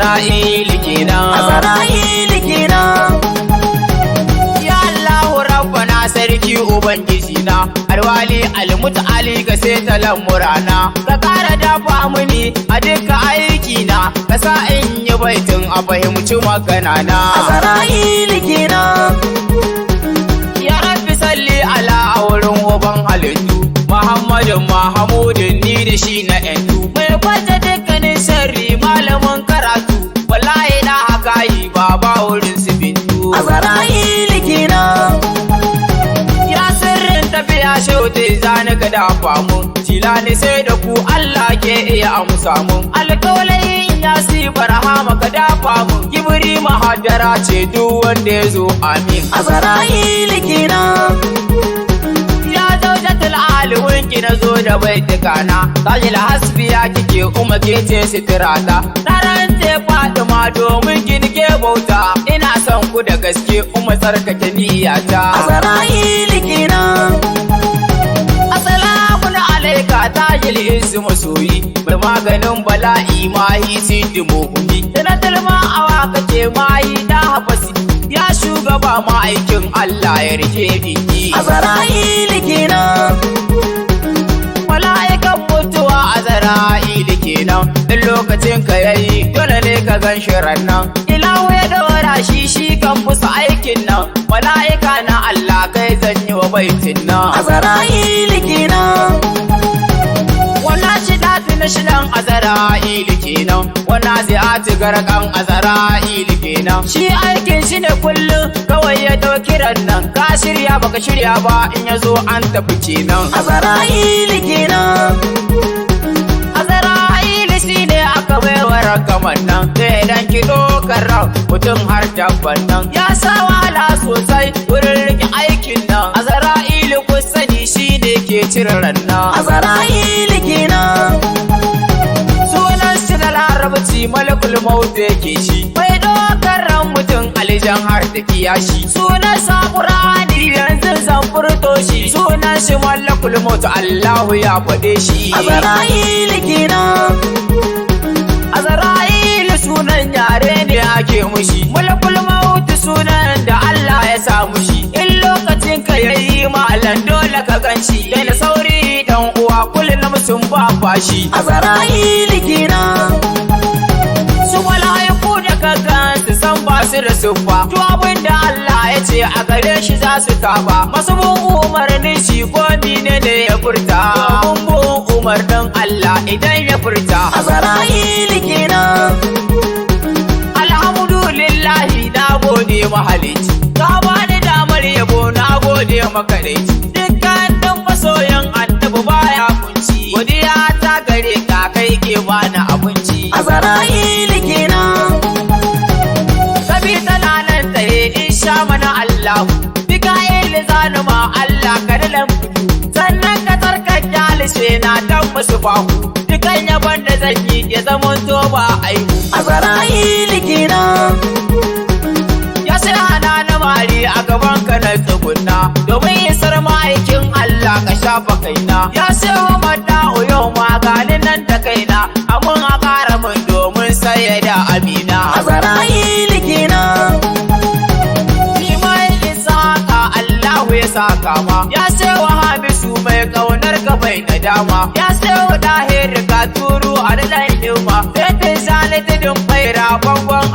Azra'il kenan. Azra'il kenan. Ya Allahu Rabbana sarki ubangiji na, alwali almuta'ali ga sai talamurana, ka kara dafa mini a duka aiki na, ka sa in yi baitin a fahimci magana na. Azra'il kenan. Ya Rabbi salli ala a wurin uban halittu, Muhammadin Mahamudin ni da shi na yanzu, mai kwanta dukkanin sharri malamin karatu, wallahi na haka yi baba wurin su bintu. Azra'il kenan. Ya sirrin tafiya shauti zani ka dafa mun, tilani sai da ku Allah ke iya amsa mun, alƙawalai ya si barhama ka dafa mun, kibiri mahadara ce duk wanda ya zo amin. Azra'il kenan. Ya zaujatul alimin ki na zo da baitukana, tajil hasbiya kike kuma ke ce sitirata, ranar te fatima domin ki nike bauta, ina son ku da gaske kuma tsarkake niyyata. Azra'il kenan. Assalamu alaika tajil isu masoyi, mai maganin bala'i mahi sidi muhuni, sanatar ma'awa kake mahi da hafasi, ya shugaba ma'aikin Allah ya rike biki. Azra'il kenan. Mala'ikan mutuwa Azra'il kenan, in lokacin ka yayi dole ne ka gan shirin nan, ilahu ya dora shi kan musu aikin nan, mala'ika na Allah kai zan yi wa baitin nan. Azra'il kenan. Wannan shi dafi na shidan Azra'il kenan, wannan zai garkan Azra'il kenan, shi aikin shi ne kullum kawai ya dauki rannan, ka shirya baka shirya ba in ya zo an tafi kenan. Azra'il kenan. Azra'il shi ne aka baiwa ragaman nan, sai idan ki dokar ran mutum har dabban nan, ya sa wahala sosai wurin rike aikin nan, Azra'il ku sani shi ne ke cire ran nan. Azra'il kenan. Sunan shi na larabci malakul maut yake shi, bai dokar ran mutum alijan har da kiyashi, sunan sa Qur'ani yanzu zan furto shi, sunan shi malakul maut Allahu ya faɗe shi. Azra'il kenan. Azra'il sunan yare ne ake mushi, malakul maut sunan da Allah ya sa mushi, in lokacin ka yayi malan dole ka ganshi, da sauri dan uwa kullum sun ba fashi. Azra'il kenan. Su mala'iku da kagan su san ba su da siffa, to abin da Allah ya ce a gare shi za su tafa, masu bin umarnin shi ko ne ya furta, mun bin umarnin Allah idan ya furta. Azra'il kenan. Alhamdulillahi na gode mahalici, ka bani damar yabo na gode makadaici, dukkanin masoyan annabi baya kunci, godiya ta gare ka kai ke bani abinci. Azra'il kenan. Sabi tana nan tsaye in sha mana Allah, Mika'il zanuma Allah ka dalan fito, sannan ka tsarkake halishe na dan musu bahu, dukan yabon da zan yi ya zama to ba aihu. Azra'il kenan. Ya sai hana na mari a gaban ka na tsugunna, domin isar ma'aikin Allah ka shafa kaina, ya sai wa mata yau maganin nan da kaina, amun a ƙara min domin saye da amina. Azra'il kenan. Ni mai isaka Allahu ya saka ma, ya sai wa Hamisu mai kaunar ka bai nadama, ya sai wa Dahir ka turu a da himma, sai ta zane tudun faira bangon